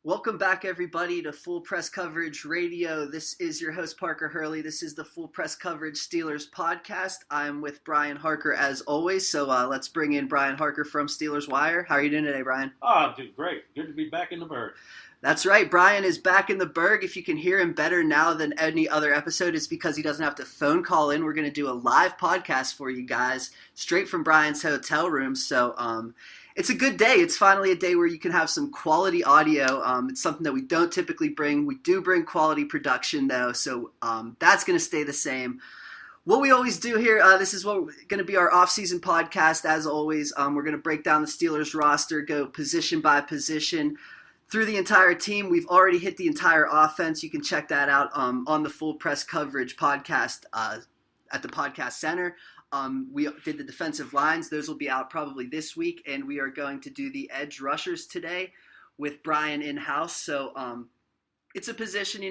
Welcome back, everybody, to Full Press Coverage Radio. This is your host, Parker Hurley. This is the Full Press Coverage Steelers podcast. I'm with Brian Harker, as always, so let's bring in Brian Harker from Steelers Wire. How are you doing today, Brian? Oh, I'm doing great. Good to be back in the Berg. That's right. Brian is back in the Berg. If you can hear him better now than any other episode, it's because he doesn't have to phone call in. We're going to do a live podcast for you guys straight from Brian's hotel room. So it's a good day. It's finally a day where you can have some quality audio. It's something that we don't typically bring. We do bring quality production, though, so that's going to stay the same. What we always do here, this is going to be our off-season podcast, as always. We're going to break down the Steelers roster, go position by position through the entire team. We've already hit the entire offense. You can check that out on the Full Press Coverage podcast at the Podcast Center. We did the defensive lines. Those will be out probably this week, and we are going to do the edge rushers today with Brian in-house. So it's a position,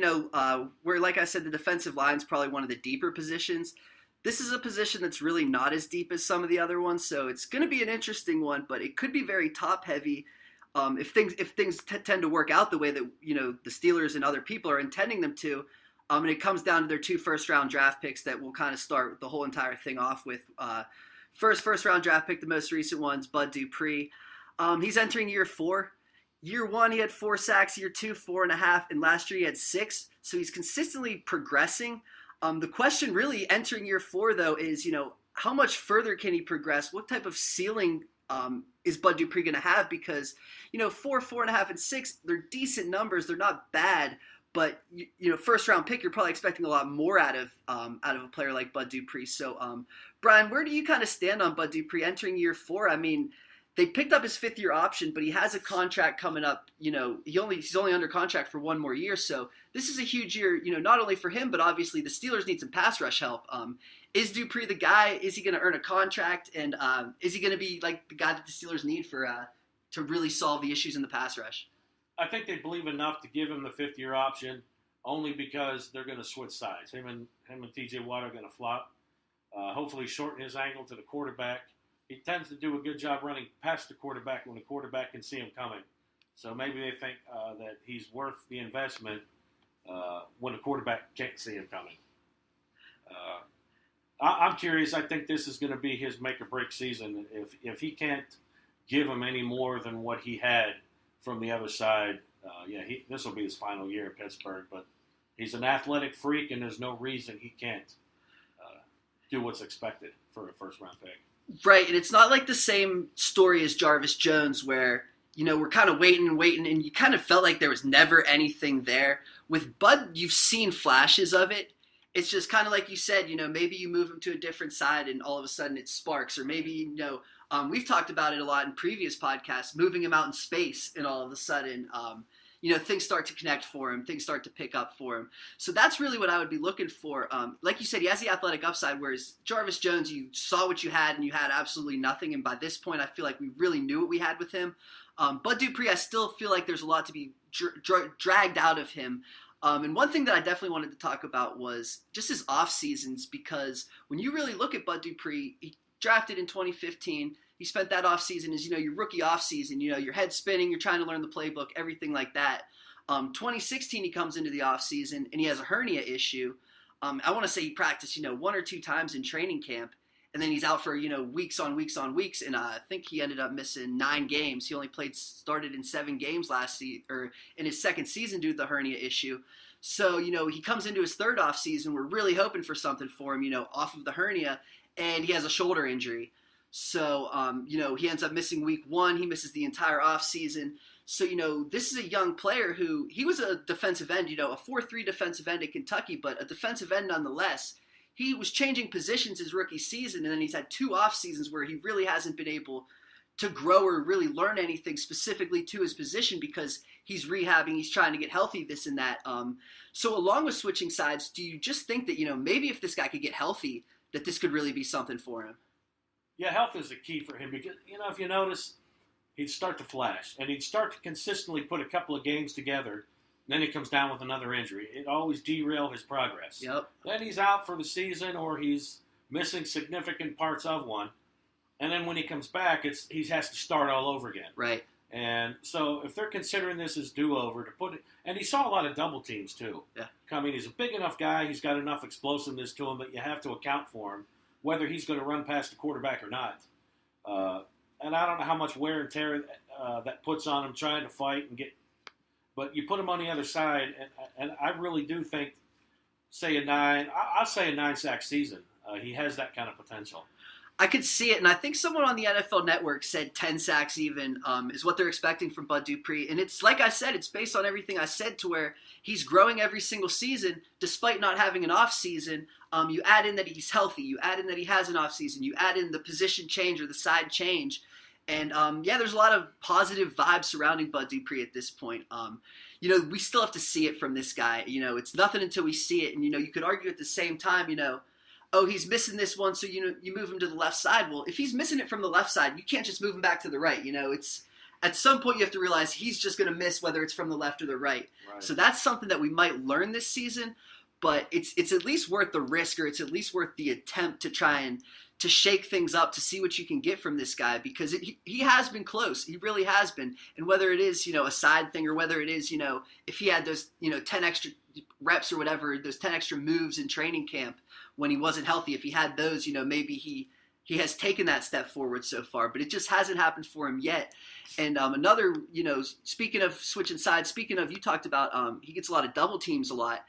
where, like I said, the defensive line is probably one of the deeper positions. This is a position that's really not as deep as some of the other ones, so it's going to be an interesting one, but it could be very top-heavy. If things tend to work out the way that the Steelers and other people are intending them to, and it comes down to their 2 first-round draft picks that will kind of start the whole entire thing off with. First-round draft pick, the most recent one's Bud Dupree. He's entering year 4. Year 1, he had 4 sacks. Year 2, 4.5. And last year, he had 6. So he's consistently progressing. The question really entering year 4, though, is, how much further can he progress? What type of ceiling is Bud Dupree going to have? Because, 4, 4.5, and 6, they're decent numbers. They're not bad. But, first round pick, you're probably expecting a lot more out of a player like Bud Dupree. So, Brian, where do you kind of stand on Bud Dupree entering year 4? I mean, they picked up his 5th-year option, but he has a contract coming up. He's only under contract for 1 more year. So this is a huge year, not only for him, but obviously the Steelers need some pass rush help. Is Dupree the guy? Is he going to earn a contract? And is he going to be like the guy that the Steelers need for to really solve the issues in the pass rush? I think they believe enough to give him the 5th-year option only because they're going to switch sides. Him and T.J. Watt are going to flop. Hopefully shorten his angle to the quarterback. He tends to do a good job running past the quarterback when the quarterback can see him coming. So maybe they think that he's worth the investment when the quarterback can't see him coming. I'm curious. I think this is going to be his make-or-break season. If he can't give him any more than what he had from the other side, this will be his final year at Pittsburgh. But he's an athletic freak, and there's no reason he can't do what's expected for a first-round pick. Right, and it's not like the same story as Jarvis Jones where, we're kind of waiting, and you kind of felt like there was never anything there. With Bud, you've seen flashes of it. It's just kind of like you said, maybe you move him to a different side and all of a sudden it sparks. Or maybe, we've talked about it a lot in previous podcasts, moving him out in space and all of a sudden, things start to connect for him. Things start to pick up for him. So that's really what I would be looking for. Like you said, he has the athletic upside, whereas Jarvis Jones, you saw what you had and you had absolutely nothing. And by this point, I feel like we really knew what we had with him. Bud Dupree, I still feel like there's a lot to be dragged out of him. And one thing that I definitely wanted to talk about was just his off seasons, because when you really look at Bud Dupree, he drafted in 2015. He spent that offseason as, your rookie offseason, your head spinning, you're trying to learn the playbook, everything like that. 2016, he comes into the offseason, and he has a hernia issue. I want to say he practiced, 1 or 2 times in training camp, and then he's out for, weeks on weeks on weeks, and I think he ended up missing 9 games. He only started in 7 games last season, or in his second season due to the hernia issue. So, he comes into his 3rd offseason. We're really hoping for something for him, off of the hernia, and he has a shoulder injury. So, he ends up missing week 1. He misses the entire offseason. So, this is a young player who, he was a defensive end, a 4-3 defensive end at Kentucky, but a defensive end nonetheless. He was changing positions his rookie season, and then he's had 2 off seasons where he really hasn't been able to grow or really learn anything specifically to his position because he's rehabbing, he's trying to get healthy, this and that. So along with switching sides, do you just think that, maybe if this guy could get healthy, that this could really be something for him? Yeah, health is the key for him because, if you notice, he'd start to flash, and he'd start to consistently put a couple of games together. Then he comes down with another injury. It always derails his progress. Yep. Then he's out for the season or he's missing significant parts of one. And then when he comes back, he has to start all over again. Right. And so if they're considering this as do-over to put it, and he saw a lot of double teams too. Yeah. I mean, he's a big enough guy. He's got enough explosiveness to him that you have to account for him, whether he's going to run past the quarterback or not. And I don't know how much wear and tear that puts on him trying to fight and get. But you put him on the other side, and I really do think, say a 9. I'll say a 9-sack season. He has that kind of potential. I could see it, and I think someone on the NFL Network said 10 sacks even is what they're expecting from Bud Dupree. And it's like I said, it's based on everything I said, to where he's growing every single season despite not having an off season. You add in that he's healthy, you add in that he has an off season, you add in the position change or the side change. And there's a lot of positive vibes surrounding Bud Dupree at this point. We still have to see it from this guy. It's nothing until we see it. And, you could argue at the same time, oh, he's missing this one, so you move him to the left side. Well, if he's missing it from the left side, you can't just move him back to the right. It's at some point you have to realize he's just going to miss whether it's from the left or the right. So that's something that we might learn this season, but it's at least worth the risk, or it's at least worth the attempt to try and to shake things up, to see what you can get from this guy, because he has been close. He really has been. And whether it is, a side thing, or whether it is, if he had those, 10 extra reps or whatever, those 10 extra moves in training camp when he wasn't healthy, if he had those, maybe he has taken that step forward so far, but it just hasn't happened for him yet. And another, speaking of switching sides, you talked about he gets a lot of double teams a lot.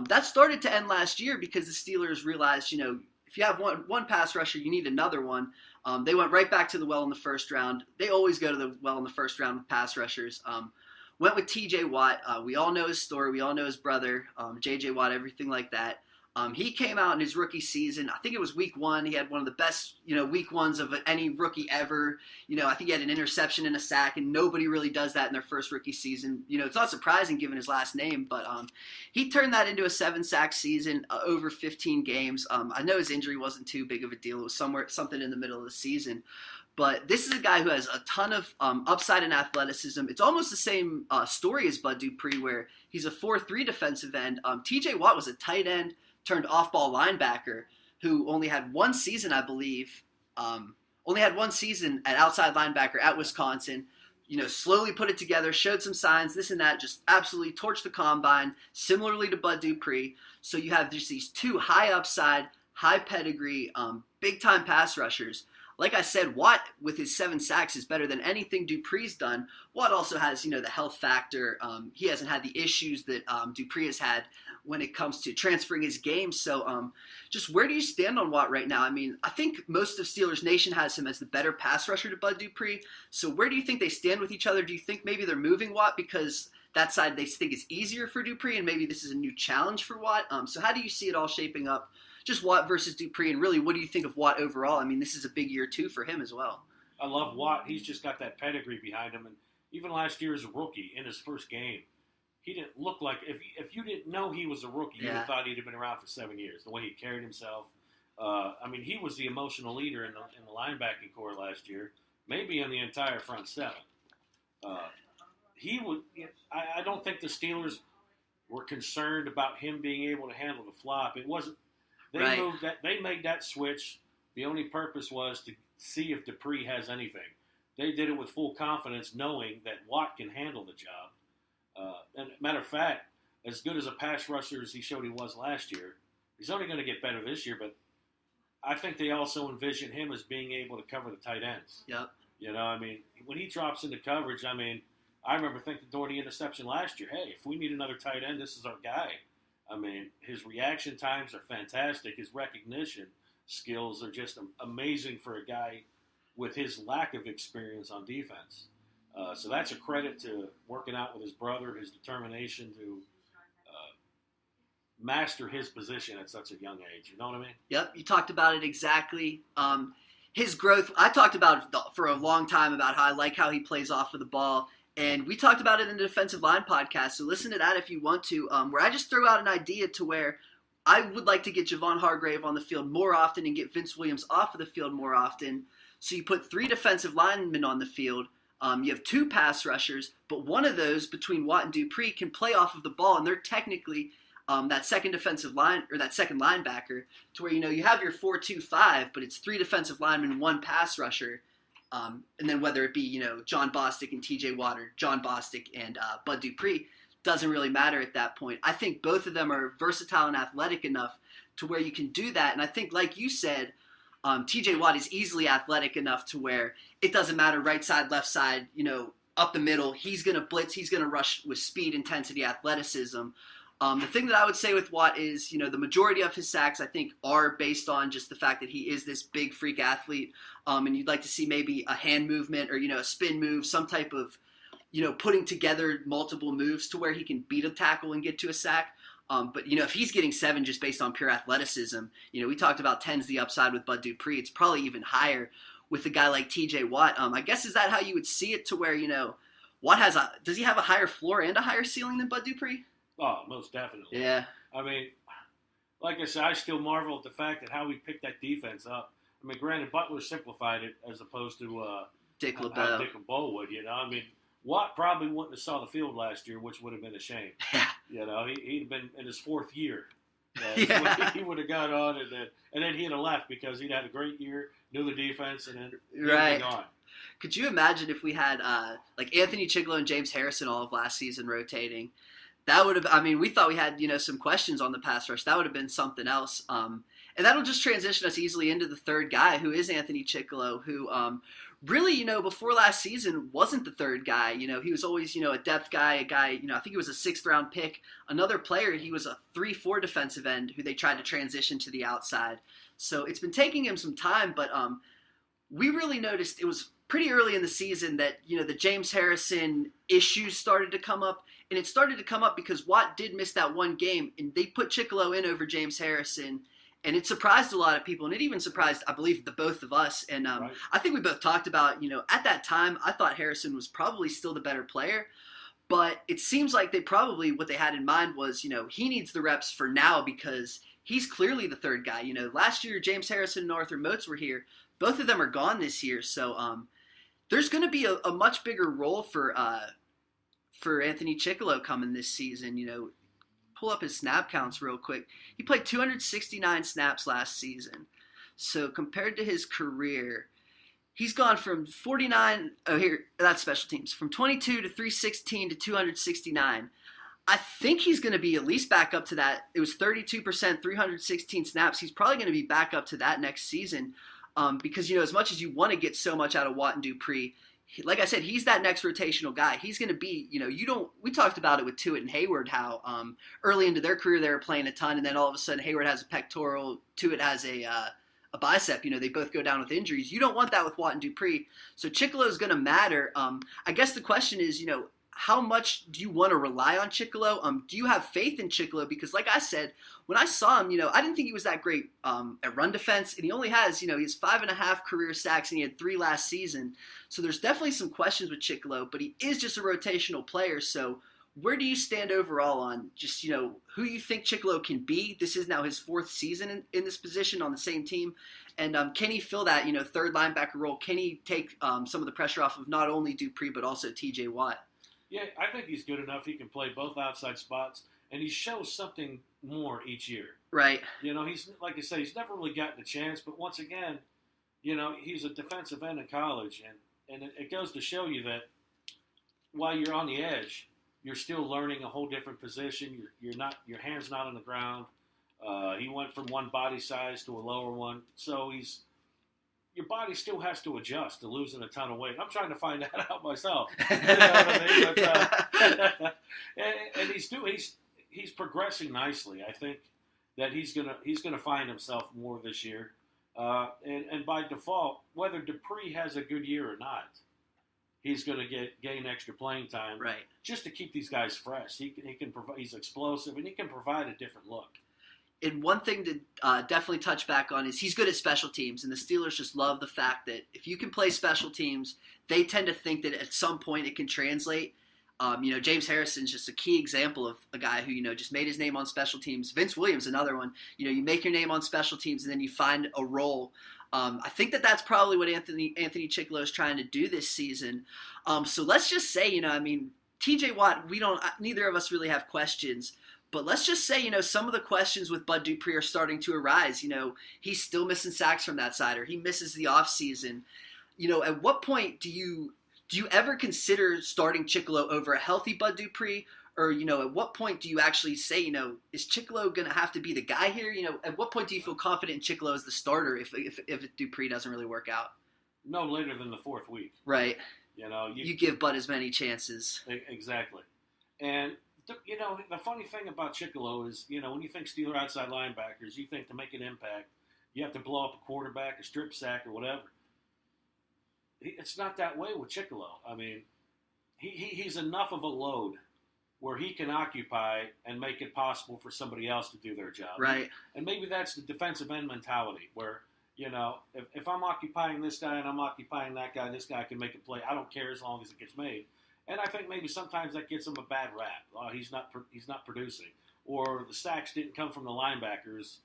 That started to end last year because the Steelers realized, if you have one pass rusher, you need another one. They went right back to the well in the first round. They always go to the well in the first round with pass rushers. Went with T.J. Watt. We all know his story. We all know his brother, J.J. Watt, everything like that. He came out in his rookie season. I think it was week 1. He had one of the best, week 1s of any rookie ever. I think he had an interception and a sack, and nobody really does that in their first rookie season. It's not surprising given his last name, but he turned that into a 7-sack season, over 15 games. I know his injury wasn't too big of a deal. It was something in the middle of the season. But this is a guy who has a ton of upside and athleticism. It's almost the same story as Bud Dupree, where he's a 4-3 defensive end. T.J. Watt was a tight end turned off-ball linebacker who only had one season, I believe, only had one season at outside linebacker at Wisconsin. Slowly put it together, showed some signs, this and that, just absolutely torched the combine, similarly to Bud Dupree. So you have just these two high upside, high pedigree, big-time pass rushers. Like I said, Watt, with his 7 sacks, is better than anything Dupree's done. Watt also has, the health factor. He hasn't had the issues that Dupree has had when it comes to transferring his game. So just where do you stand on Watt right now? I mean, I think most of Steelers Nation has him as the better pass rusher to Bud Dupree. So where do you think they stand with each other? Do you think maybe they're moving Watt because that side they think is easier for Dupree, and maybe this is a new challenge for Watt? So how do you see it all shaping up? Just Watt versus Dupree, and really, what do you think of Watt overall? I mean, this is a big year, too, for him as well. I love Watt. He's just got that pedigree behind him, and even last year as a rookie, in his first game, he didn't look like, if you didn't know he was a rookie, you would have thought he'd have been around for 7 years, the way he carried himself. He was the emotional leader in the linebacking core last year, maybe in the entire front 7. I don't think the Steelers were concerned about him being able to handle the flop. It wasn't. They made that switch. The only purpose was to see if Dupree has anything. They did it with full confidence, knowing that Watt can handle the job. And matter of fact, as good as a pass rusher as he showed he was last year, he's only going to get better this year. But I think they also envision him as being able to cover the tight ends. Yep. When he drops into coverage, I remember thinking during the interception last year, hey, if we need another tight end, this is our guy. His reaction times are fantastic. His recognition skills are just amazing for a guy with his lack of experience on defense. So that's a credit to working out with his brother, his determination to master his position at such a young age. You know what I mean? Yep, you talked about it exactly. His growth, I talked about it for a long time about how I like how he plays off of the ball. And we talked about it in the Defensive Line podcast, so listen to that if you want to, where I just threw out an idea to where I would like to get Javon Hargrave on the field more often and get Vince Williams off of the field more often. So you put 3 defensive linemen on the field. You have 2 pass rushers, but one of those, between Watt and Dupree, can play off of the ball, and they're technically that second defensive line, or that second linebacker, to where, you have your 4-2-5, but it's 3 defensive linemen, 1 pass rusher. And then whether it be, John Bostic and TJ Watt, or John Bostic and Bud Dupree, doesn't really matter at that point. I think both of them are versatile and athletic enough to where you can do that. And I think, like you said, TJ Watt is easily athletic enough to where it doesn't matter right side, left side, up the middle. He's going to blitz. He's going to rush with speed, intensity, athleticism. The thing that I would say with Watt is, the majority of his sacks, I think, are based on just the fact that he is this big freak athlete. And you'd like to see maybe a hand movement or, a spin move, some type of, putting together multiple moves to where he can beat a tackle and get to a sack. But, if he's getting 7 just based on pure athleticism, we talked about 10's the upside with Bud Dupree. It's probably even higher with a guy like TJ Watt. I guess, is that how you would see it, to where, Watt does he have a higher floor and a higher ceiling than Bud Dupree? Oh, most definitely. Yeah. I mean, like I said, I still marvel at the fact that how we picked that defense up. I mean, granted, Butler simplified it as opposed to Dick how LeBeau. Dick LeBeau would, I mean, Watt probably wouldn't have saw the field last year, which would have been a shame. Yeah. He'd been in his 4th year. Yeah. He would have got on, and then he'd have left because he'd had a great year, knew the defense, and then he'd Right. been gone. Could you imagine if we had like Anthony Chickillo and James Harrison all of last season rotating? That would have, we thought we had, some questions on the pass rush. That would have been something else. And that'll just transition us easily into the third guy, who is Anthony Chickillo, who really, before last season wasn't the third guy. He was always, a depth guy, a guy, I think he was a 6th-round pick. Another player, he was a 3-4 defensive end who they tried to transition to the outside. So it's been taking him some time, but we really noticed it was pretty early in the season that, the James Harrison issues started to come up. And it started to come up because Watt did miss that one game, and they put Ciccolo in over James Harrison, and it surprised a lot of people, and it even surprised, I believe, the both of us. And Right. I think we both talked about, at that time, I thought Harrison was probably still the better player, but it seems like what they had in mind was, he needs the reps for now because he's clearly the third guy. Last year, James Harrison and Arthur Moats were here. Both of them are gone this year, so there's going to be a much bigger role for Anthony Chickillo coming this season. Pull up his snap counts real quick. He played 269 snaps last season. So compared to his career, he's gone from 49. Oh, here, that's special teams. From 22 to 316 to 269. I think he's going to be at least back up to that. It was 32%, 316 snaps. He's probably going to be back up to that next season because, as much as you want to get so much out of Watt and Dupree, like I said, he's that next rotational guy. He's going to be, we talked about it with Tuitt and Hayward, how early into their career they were playing a ton, and then all of a sudden Hayward has a pectoral, Tuitt has a bicep. They both go down with injuries. You don't want that with Watt and Dupree. So Ciccolo is going to matter. I guess the question is, how much do you want to rely on Ciccolo? Do you have faith in Ciccolo? Because like I said, when I saw him, I didn't think he was that great at run defense. And he only has, he has 5.5 career sacks and he had 3 last season. So there's definitely some questions with Ciccolo, but he is just a rotational player. So where do you stand overall on just, who you think Ciccolo can be? This is now his 4th season in this position on the same team. And can he fill that, third linebacker role? Can he take some of the pressure off of not only Dupree, but also TJ Watt? Yeah, I think he's good enough. He can play both outside spots, and he shows something more each year. Right. He's, like I say, he's never really gotten a chance, but once again, he's a defensive end in college, and it goes to show you that while you're on the edge, you're still learning a whole different position. Your hand's not on the ground. He went from one body size to a lower one, so your body still has to adjust to losing a ton of weight. I'm trying to find that out myself. You know what I mean? But, and he's progressing nicely. I think that he's gonna find himself more this year. And by default, whether Dupree has a good year or not, he's going to gain extra playing time, right? Just to keep these guys fresh. He can provide. He's explosive, and he can provide a different look. And one thing to definitely touch back on is he's good at special teams, and the Steelers just love the fact that if you can play special teams, they tend to think that at some point it can translate. James Harrison's just a key example of a guy who, just made his name on special teams. Vince Williams, another one. You make your name on special teams, and then you find a role. I think that's probably what Anthony Chickillo is trying to do this season. So let's just say, TJ Watt, neither of us really have questions. But let's just say, some of the questions with Bud Dupree are starting to arise. He's still missing sacks from that side, or he misses the offseason. at what point do you ever consider starting Ciccolo over a healthy Bud Dupree? Or, at what point do you actually say, is Ciccolo going to have to be the guy here? At what point do you feel confident in Ciccolo as the starter if Dupree doesn't really work out? No later than the 4th week. Right. You give Bud as many chances. Exactly. And, the funny thing about Ciccolo is, when you think Steeler outside linebackers, you think to make an impact, you have to blow up a quarterback, a strip sack, or whatever. It's not that way with Ciccolo. I mean, he's enough of a load where he can occupy and make it possible for somebody else to do their job. Right. And maybe that's the defensive end mentality where, if I'm occupying this guy and I'm occupying that guy, this guy can make a play. I don't care as long as it gets made. And I think maybe sometimes that gets him a bad rap. He's not producing. Or the sacks didn't come from the linebackers.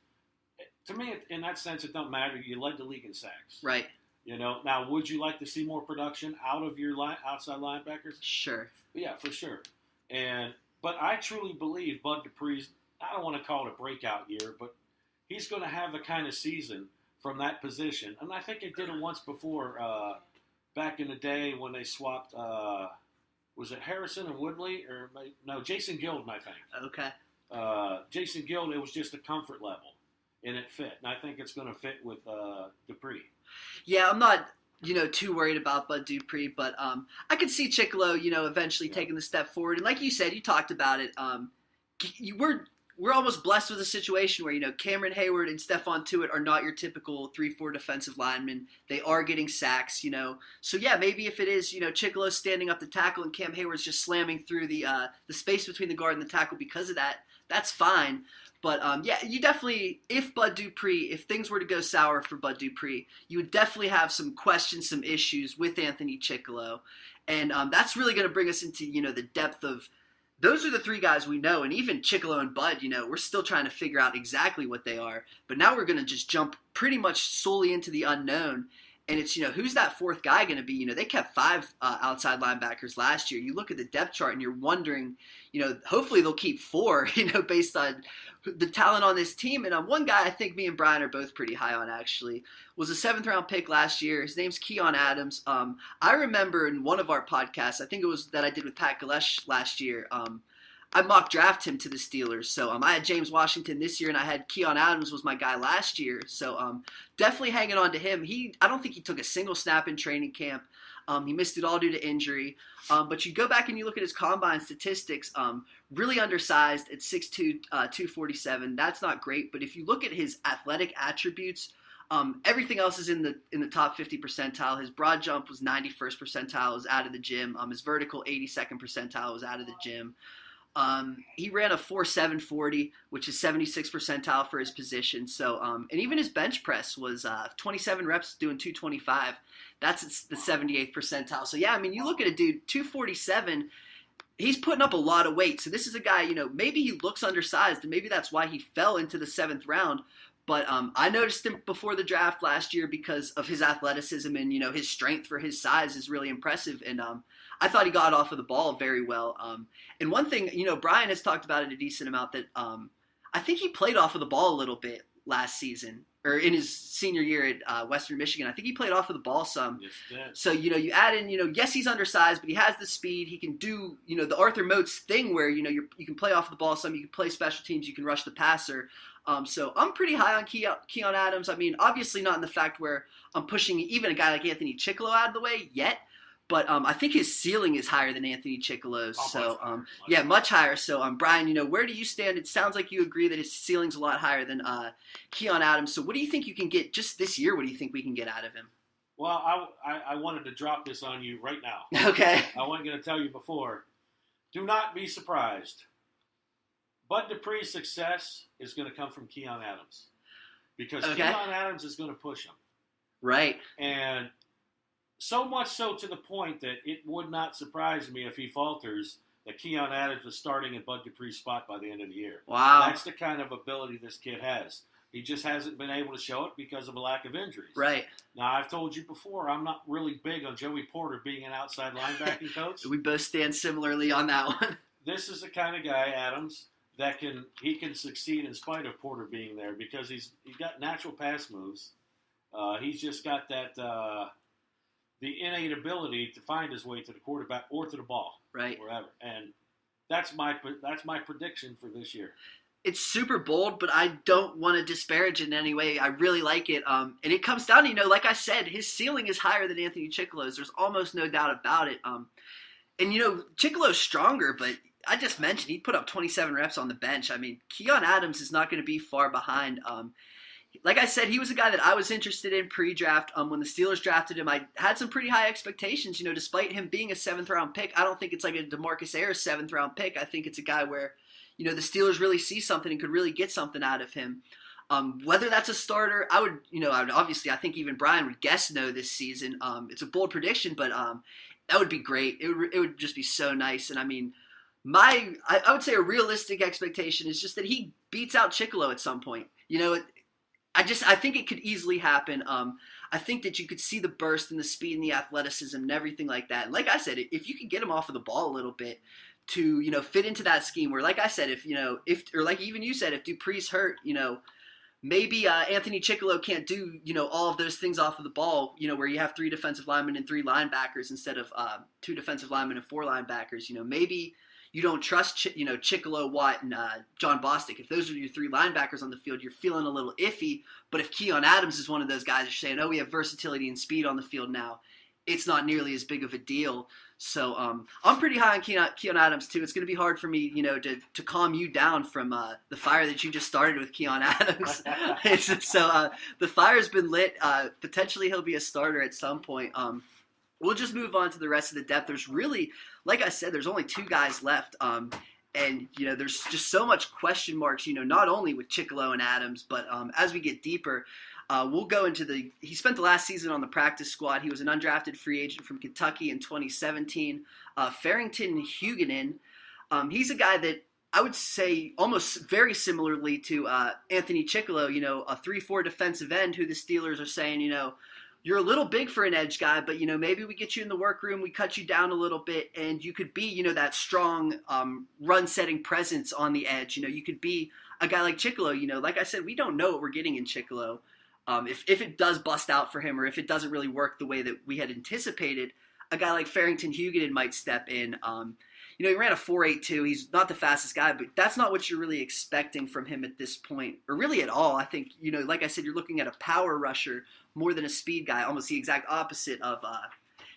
To me, in that sense, it don't matter. You led the league in sacks. Right. Now, would you like to see more production out of your outside linebackers? Sure. Yeah, for sure. But I truly believe Bud Dupree's, I don't want to call it a breakout year, but he's going to have the kind of season from that position. And I think he did it once before, back in the day when they swapped, was it Harrison and Woodley? No, Jason Gilden, I think. Okay. Jason Gilden, it was just a comfort level, and it fit. And I think it's going to fit with Dupree. Yeah, I'm not too worried about Bud Dupree, but I could see Ciccolo, eventually taking the step forward. And like you said, you talked about it. We're almost blessed with a situation where Cameron Hayward and Stephon Tuitt are not your typical 3-4 defensive linemen. They are getting sacks, So yeah, maybe if it is Ciccolo standing up the tackle and Cam Hayward's just slamming through the space between the guard and the tackle because of that, that's fine. But, you definitely, if things were to go sour for Bud Dupree, you would definitely have some questions, some issues with Anthony Chickillo. And that's really going to bring us into, the depth of, those are the 3 guys we know. And even Ciccolo and Bud, we're still trying to figure out exactly what they are. But now we're going to just jump pretty much solely into the unknown. And it's, who's that 4th guy going to be? They kept 5 outside linebackers last year. You look at the depth chart and you're wondering, hopefully they'll keep 4, based on the talent on this team. And one guy I think me and Brian are both pretty high on, actually, was a 7th-round pick last year. His name's Keanu Adams. I remember in one of our podcasts, I think it was that I did with Pat Galesh last year, I mock draft him to the Steelers. So I had James Washington this year, and I had Keanu Adams was my guy last year. So definitely hanging on to him. I don't think he took a single snap in training camp. He missed it all due to injury. But you go back and you look at his combine statistics, really undersized at 6'2", 247. That's not great. But if you look at his athletic attributes, everything else is in the top 50 percentile. His broad jump was 91st percentile, was out of the gym. His vertical 82nd percentile was out of the gym. He ran a 4.7 40, which is 76th percentile for his position. So, and even his bench press was 27 reps doing 225. That's the 78th percentile. So yeah, I mean, you look at a dude 247. He's putting up a lot of weight. So this is a guy, maybe he looks undersized, and maybe that's why he fell into the 7th round. But I noticed him before the draft last year because of his athleticism and, his strength for his size is really impressive. And I thought he got off of the ball very well. And one thing, Brian has talked about it a decent amount that I think he played off of the ball a little bit last season or in his senior year at Western Michigan. I think he played off of the ball some. Yes, so, you add in, yes, he's undersized, but he has the speed. He can do, the Arthur Moats thing where, you can play off the ball some, you can play special teams, you can rush the passer. So I'm pretty high on Keanu Adams. I mean, obviously not in the fact where I'm pushing even a guy like Anthony Chickillo out of the way yet, but I think his ceiling is higher than Anthony Chickillo's. Much higher. So, Brian, where do you stand? It sounds like you agree that his ceiling's a lot higher than Keanu Adams. So what do you think you can get just this year? What do you think we can get out of him? Well, I wanted to drop this on you right now. Okay. I wasn't going to tell you before. Do not be surprised. Bud Dupree's success is going to come from Keanu Adams because Keanu Adams is going to push him. Right. And so much so to the point that it would not surprise me if he falters that Keanu Adams is starting at Bud Dupree's spot by the end of the year. Wow. That's the kind of ability this kid has. He just hasn't been able to show it because of a lack of injuries. Right. Now, I've told you before, I'm not really big on Joey Porter being an outside linebacking coach. We both stand similarly on that one. This is the kind of guy, Adams, that he can succeed in spite of Porter being there because he's got natural pass moves. He's just got that the innate ability to find his way to the quarterback or to the ball, right, wherever. And that's my prediction for this year. It's super bold, but I don't want to disparage it in any way. I really like it. And it comes down to, like I said, his ceiling is higher than Anthony Chickillo's. There's almost no doubt about it. And, Ciccolo's stronger, but I just mentioned he put up 27 reps on the bench. I mean, Keon Adams is not going to be far behind. Like I said, he was a guy that I was interested in pre-draft. When the Steelers drafted him, I had some pretty high expectations. Despite him being a 7th-round pick, I don't think it's like a DeMarcus Ayers 7th-round pick. I think it's a guy where the Steelers really see something and could really get something out of him. Whether that's a starter, I would obviously, I think even Brian would guess no this season. It's a bold prediction, but that would be great. It would just be so nice. And I mean, I would say a realistic expectation is just that he beats out Ciccolo at some point. I think it could easily happen. I think that you could see the burst and the speed and the athleticism and everything like that. And like I said, if you could get him off of the ball a little bit, to fit into that scheme where, like I said, if like even you said, if Dupree's hurt, maybe Anthony Chickillo can't do all of those things off of the ball, where you have 3 defensive linemen and 3 linebackers instead of 2 defensive linemen and 4 linebackers. Maybe you don't trust Ciccolo, Watt, and John Bostic. If those are your 3 linebackers on the field, you're feeling a little iffy. But if Keon Adams is one of those guys, you're saying, oh, we have versatility and speed on the field now, it's not nearly as big of a deal. So I'm pretty high on Keon Adams too. It's going to be hard for me, to calm you down from the fire that you just started with Keon Adams. The fire's been lit. Potentially he'll be a starter at some point. We'll just move on to the rest of the depth. There's really, like I said, there's only 2 guys left. And there's just so much question marks, not only with Ciccolo and Adams, but as we get deeper, we'll go into he spent the last season on the practice squad. He was an undrafted free agent from Kentucky in 2017. Farrington Hugoton, he's a guy that I would say almost very similarly to Anthony Chickillo, a 3-4 defensive end who the Steelers are saying, you're a little big for an edge guy, but, maybe we get you in the workroom, we cut you down a little bit, and you could be, that strong run-setting presence on the edge. You could be a guy like Ciccolo. Like I said, we don't know what we're getting in Ciccolo. If it does bust out for him or if it doesn't really work the way that we had anticipated, a guy like Farrington Hugoton might step in. He ran a 4.82. He's not the fastest guy, but that's not what you're really expecting from him at this point, or really at all. I think, like I said, you're looking at a power rusher more than a speed guy, almost the exact opposite of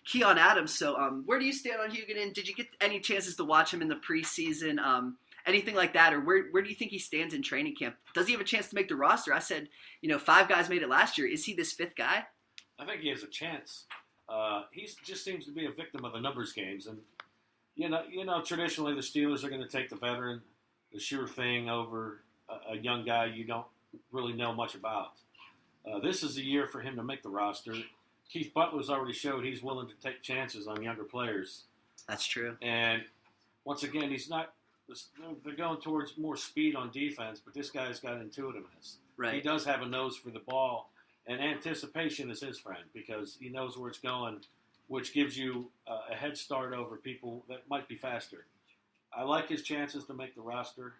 Keon Adams. So where do you stand on Hugoton? Did you get any chances to watch him in the preseason? Anything like that, or where do you think he stands in training camp? Does he have a chance to make the roster? I said, 5 guys made it last year. Is he this 5th guy? I think he has a chance. He just seems to be a victim of the numbers games, and traditionally the Steelers are going to take the veteran, the sure thing, over a young guy you don't really know much about. This is a year for him to make the roster. Keith Butler's already showed he's willing to take chances on younger players. That's true. And once again, they're going towards more speed on defense, but this guy's got intuitiveness. Right. He does have a nose for the ball, and anticipation is his friend because he knows where it's going, which gives you a head start over people that might be faster. I like his chances to make the roster.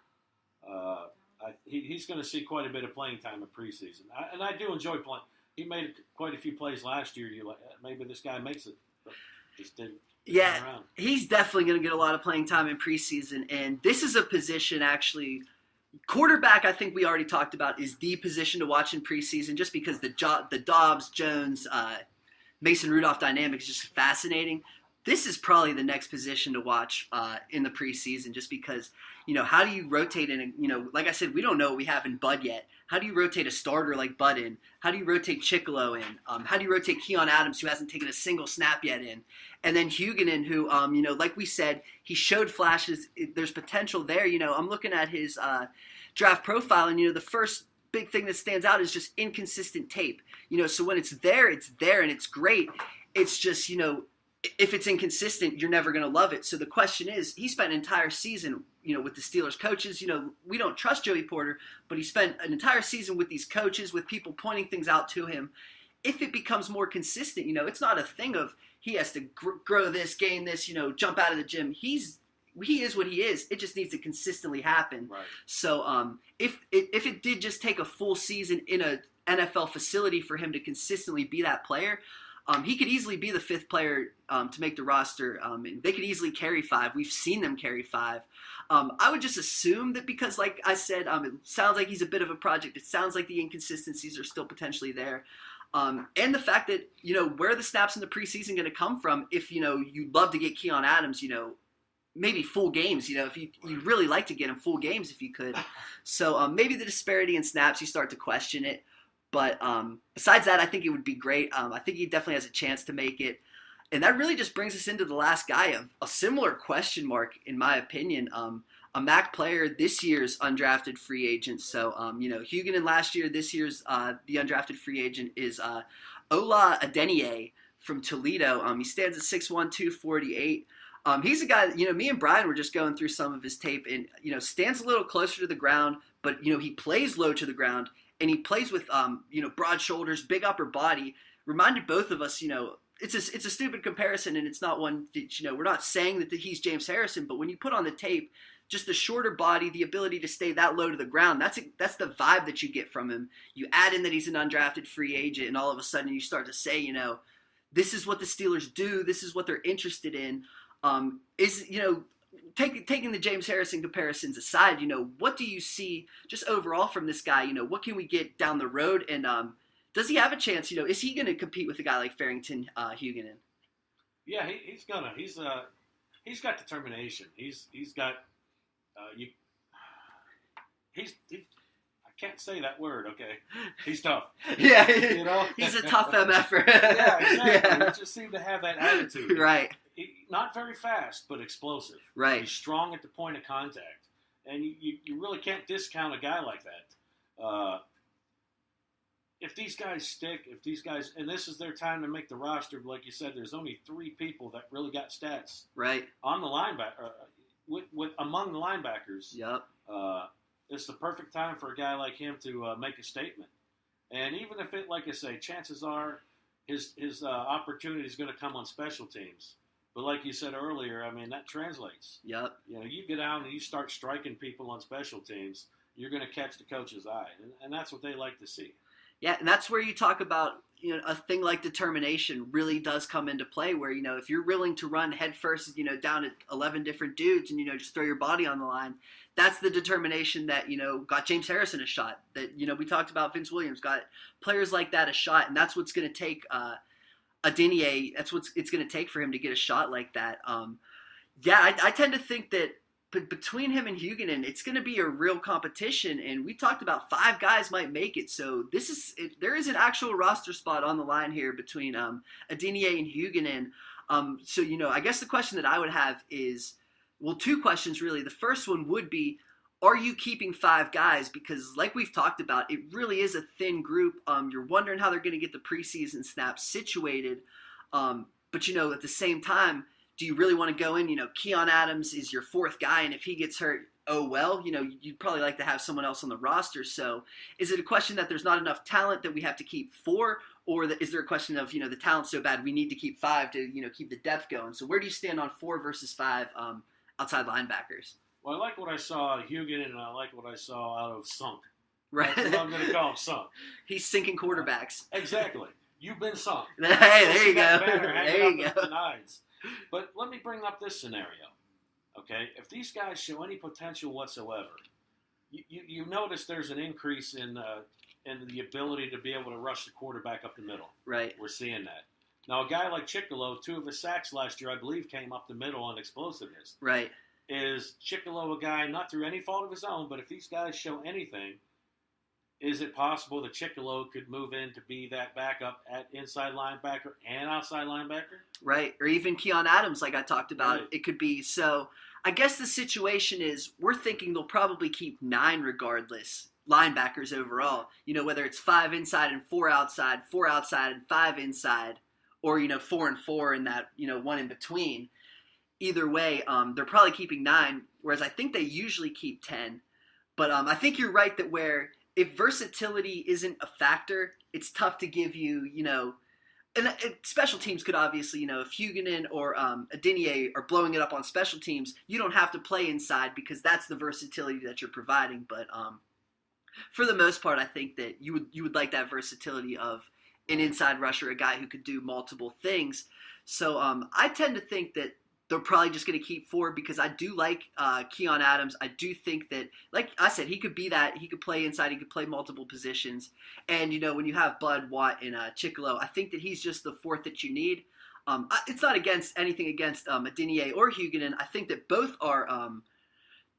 He's going to see quite a bit of playing time in preseason. And I do enjoy playing. He made quite a few plays last year. You're like, maybe this guy makes it, but just didn't. Yeah, he's definitely going to get a lot of playing time in preseason. And this is a position, actually, quarterback, I think we already talked about, is the position to watch in preseason just because the Dobbs, Jones, Mason Rudolph dynamic is just fascinating. This is probably the next position to watch in the preseason just because, how do you rotate in, like I said, we don't know what we have in Bud yet. How do you rotate a starter like Bud in? How do you rotate Ciccolo in? How do you rotate Keon Adams, who hasn't taken a single snap yet in? And then Hugoton, who, like we said, he showed flashes. There's potential there. I'm looking at his draft profile, and, the first big thing that stands out is just inconsistent tape. So when it's there, and it's great. It's just, if it's inconsistent, you're never going to love it. So the question is, he spent an entire season, with the Steelers coaches. We don't trust Joey Porter, but he spent an entire season with these coaches, with people pointing things out to him. If it becomes more consistent, it's not a thing of he has to grow this, gain this, jump out of the gym. He is what he is. It just needs to consistently happen. Right. So if it did just take a full season in a NFL facility for him to consistently be that player, He could easily be the fifth player to make the roster. And they could easily carry 5. We've seen them carry 5. I would just assume that because, like I said, it sounds like he's a bit of a project. It sounds like the inconsistencies are still potentially there. And the fact that, where are the snaps in the preseason going to come from if, you'd love to get Keanu Adams, maybe full games, if you'd really like to get him full games if you could. So maybe the disparity in snaps, you start to question it. But besides that, I think it would be great. I think he definitely has a chance to make it. And that really just brings us into the last guy, a similar question mark, in my opinion. A MAC player, this year's undrafted free agent. So, Hugoton last year, this year's the undrafted free agent is Ola Adeniyi from Toledo. He stands at 6'1", 248. He's a guy that, me and Brian were just going through some of his tape and, stands a little closer to the ground, but, he plays low to the ground. And he plays with, broad shoulders, big upper body. Reminded both of us, it's a stupid comparison, and it's not one that, we're not saying that he's James Harrison, but when you put on the tape, just the shorter body, the ability to stay that low to the ground, that's the vibe that you get from him. You add in that he's an undrafted free agent, and all of a sudden you start to say, this is what the Steelers do, this is what they're interested in. Taking the James Harrison comparisons aside, what do you see just overall from this guy? What can we get down the road? And does he have a chance? Is he going to compete with a guy like Farrington Hugoton? Yeah, he's gonna. He's got determination. He's got I can't say that word. Okay, he's tough. Yeah, he's a tough MFer. Yeah, exactly. Yeah. He just seemed to have that attitude. Right. Not very fast, but explosive. Right. He's strong at the point of contact, and you really can't discount a guy like that. If these guys stick, and this is their time to make the roster, like you said, there's only 3 people that really got stats. Right. On the linebacker, among the linebackers. Yep. It's the perfect time for a guy like him to make a statement. And even if it, like I say, chances are his opportunity is going to come on special teams. But like you said earlier, that translates. Yep. You get out and you start striking people on special teams, you're going to catch the coach's eye. And that's what they like to see. Yeah, and that's where you talk about, a thing like determination really does come into play where, if you're willing to run headfirst, down at 11 different dudes and, just throw your body on the line, that's the determination that, got James Harrison a shot. That, we talked about Vince Williams, got players like that a shot, and that's what's going to take Adeniyi, that's what it's going to take for him to get a shot like that. I tend to think that between him and Hugoton, it's going to be a real competition, and we talked about 5 guys might make it, so there is an actual roster spot on the line here between Adeniyi and Hugoton. So, I guess the question that I would have is, 2 questions really. The first one would be, are you keeping 5 guys? Because like we've talked about, it really is a thin group. You're wondering how they're going to get the preseason snaps situated. But, at the same time, do you really want to go in? Keanu Adams is your 4th guy, and if he gets hurt, oh well. You'd probably like to have someone else on the roster. So is it a question that there's not enough talent that we have to keep 4? Or is there a question of, the talent's so bad we need to keep 5 to, keep the depth going? So where do you stand on 4 versus 5 outside linebackers? Well, I like what I saw out of Hugoton, and I like what I saw out of Sunk. Right. That's what I'm going to call him, Sunk. He's sinking quarterbacks. Exactly. You've been sunk. Hey, there you go. There you go. But let me bring up this scenario, okay? If these guys show any potential whatsoever, you notice there's an increase in the ability to be able to rush the quarterback up the middle. Right. We're seeing that. Now, a guy like Ciccolo, 2 of his sacks last year, I believe, came up the middle on explosiveness. Right. Is Ciccolo a guy, not through any fault of his own, but if these guys show anything, is it possible that Ciccolo could move in to be that backup at inside linebacker and outside linebacker? Right, or even Keanu Adams, like I talked about. Right. It could be. So I guess the situation is we're thinking they'll probably keep 9 regardless, linebackers overall. Whether it's 5 inside and 4 outside and 5 inside, or, 4 and 4 and that, 1 in between. Either way, they're probably keeping 9, whereas I think they usually keep 10. But I think you're right that if versatility isn't a factor, it's tough to give you, and special teams could obviously, if Hugoton or Adeniyi are blowing it up on special teams, you don't have to play inside because that's the versatility that you're providing. But for the most part, I think that you would like that versatility of an inside rusher, a guy who could do multiple things. So I tend to think that they're probably just going to keep 4 because I do like Keanu Adams. I do think that, like I said, he could be that. He could play inside. He could play multiple positions. And, when you have Bud, Watt, and Ciccolo, I think that he's just the 4th that you need. It's not anything against Adeniyi or Hugoton. I think that both are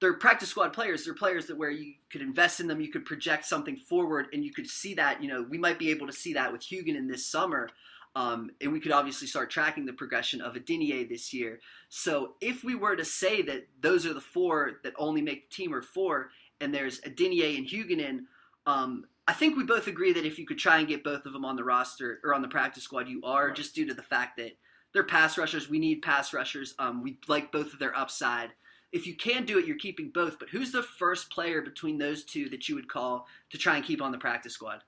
they're practice squad players. They're players that where you could invest in them, you could project something forward, and you could see that. We might be able to see that with Hugoton this summer. And we could obviously start tracking the progression of Adeniyi this year. So if we were to say that those are the 4 that only make the team or 4, and there's Adeniyi and Hugoton, I think we both agree that if you could try and get both of them on the roster or on the practice squad, you are, right, just due to the fact that they're pass rushers. We need pass rushers. We like both of their upside. If you can do it, you're keeping both. But who's the first player between those 2 that you would call to try and keep on the practice squad?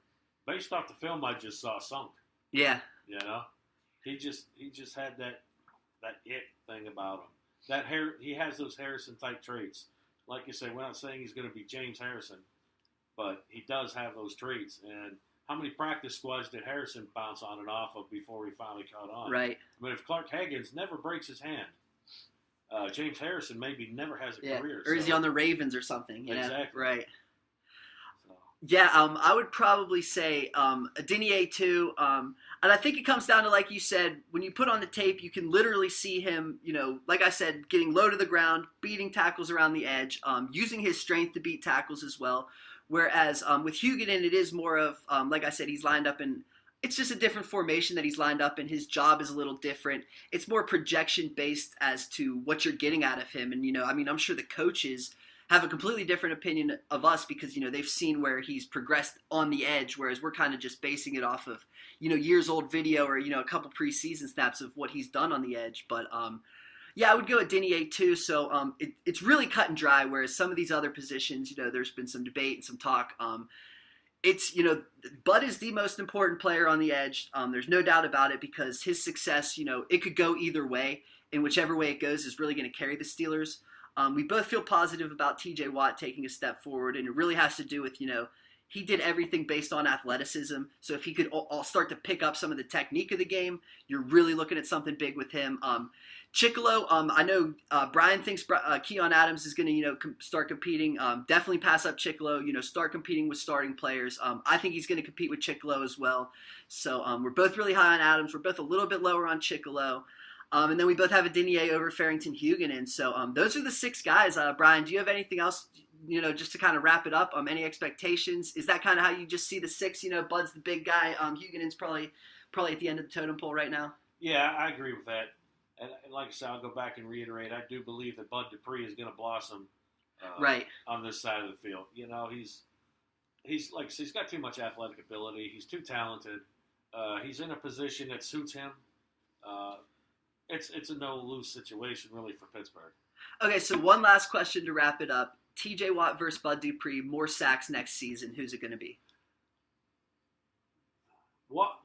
Based off the film I just saw, Sunk. Yeah. He just had that it thing about him. That hair, he has those Harrison type traits. Like you say, we're not saying he's going to be James Harrison, but he does have those traits. And how many practice squads did Harrison bounce on and off of before he finally caught on? Right. I mean, if Clark Haggans never breaks his hand, James Harrison maybe never has a career. Or is he on the Ravens or something? Exactly. Right. Yeah, I would probably say Adeniyi too. And I think it comes down to, like you said, when you put on the tape, you can literally see him, like I said, getting low to the ground, beating tackles around the edge, using his strength to beat tackles as well. Whereas with Hugoton, it is more of, like I said, he's lined up in, it's just a different formation that he's lined up in. His job is a little different. It's more projection-based as to what you're getting out of him. And, I'm sure the coaches have a completely different opinion of us because, they've seen where he's progressed on the edge, whereas we're kind of just basing it off of, years old video or, a couple preseason snaps of what he's done on the edge. But, I would go Adeniyi too. So it's really cut and dry, whereas some of these other positions, there's been some debate and some talk. It's, Bud is the most important player on the edge. There's no doubt about it because his success, it could go either way, and whichever way it goes is really going to carry the Steelers. We both feel positive about TJ Watt taking a step forward, and it really has to do with, he did everything based on athleticism. So if he could all start to pick up some of the technique of the game, you're really looking at something big with him. Ciccolo, I know Brian thinks Keon Adams is going to, start competing. Definitely pass up Ciccolo, start competing with starting players. I think he's going to compete with Ciccolo as well. So we're both really high on Adams. We're both a little bit lower on Ciccolo. And then we both have Adeniyi over Farrington Hugoton. So those are the 6 guys. Brian, do you have anything else, just to kind of wrap it up? Any expectations? Is that kind of how you just see the 6? Bud's the big guy. Hugoton's probably at the end of the totem pole right now. Yeah, I agree with that. And like I said, I'll go back and reiterate. I do believe that Bud Dupree is going to blossom right on this side of the field. He's like I said, he's got too much athletic ability. He's too talented. He's in a position that suits him. It's a no-lose situation, really, for Pittsburgh. Okay, so one last question to wrap it up. TJ Watt versus Bud Dupree, more sacks next season. Who's it going to be?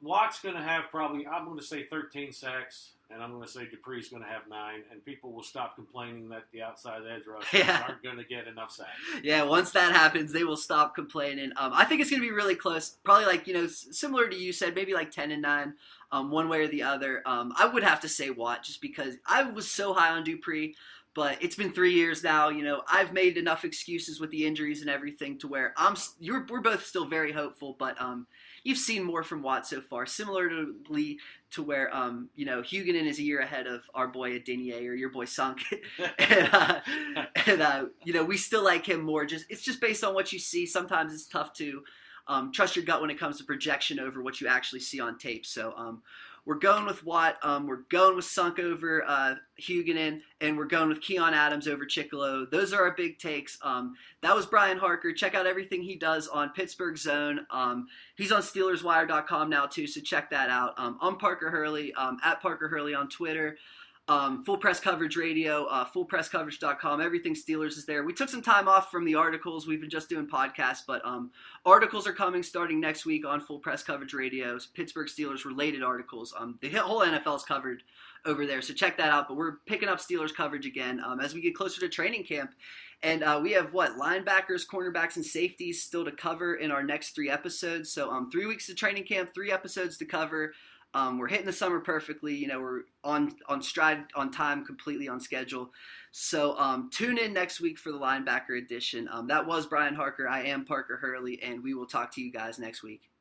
Watt's going to have probably, I'm going to say 13 sacks, and I'm going to say Dupree's going to have 9, and people will stop complaining that the outside edge rushers aren't going to get enough sacks. Yeah, once that happens, they will stop complaining. I think it's going to be really close. Probably similar to you said, maybe 10-9, one way or the other. I would have to say Watt just because I was so high on Dupree. But it's been 3 years now. I've made enough excuses with the injuries and everything to where we're both still very hopeful. But you've seen more from Watt so far, similarly to where Hugoton is a year ahead of our boy Adeniyi or your boy Sunk, and we still like him more. It's just based on what you see. Sometimes it's tough to trust your gut when it comes to projection over what you actually see on tape. So. We're going with Watt, we're going with Sunk over Hugoton, and we're going with Keon Adams over Ciccolo. Those are our big takes. That was Brian Harker. Check out everything he does on Pittsburgh Zone. He's on SteelersWire.com now too, so check that out. I'm Parker Hurley, at Parker Hurley on Twitter. Full Press Coverage Radio, fullpresscoverage.com. Everything Steelers is there. We took some time off from the articles. We've been just doing podcasts, but articles are coming starting next week on Full Press Coverage Radio. Pittsburgh Steelers related articles. The whole NFL is covered over there. So check that out. But we're picking up Steelers coverage again as we get closer to training camp. And we have linebackers, cornerbacks, and safeties still to cover in our next 3 episodes. So 3 weeks of training camp, 3 episodes to cover. We're hitting the summer perfectly. You know, we're on stride, on time, completely on schedule. So tune in next week for the linebacker edition. That was Brian Harker. I am Parker Hurley, and we will talk to you guys next week.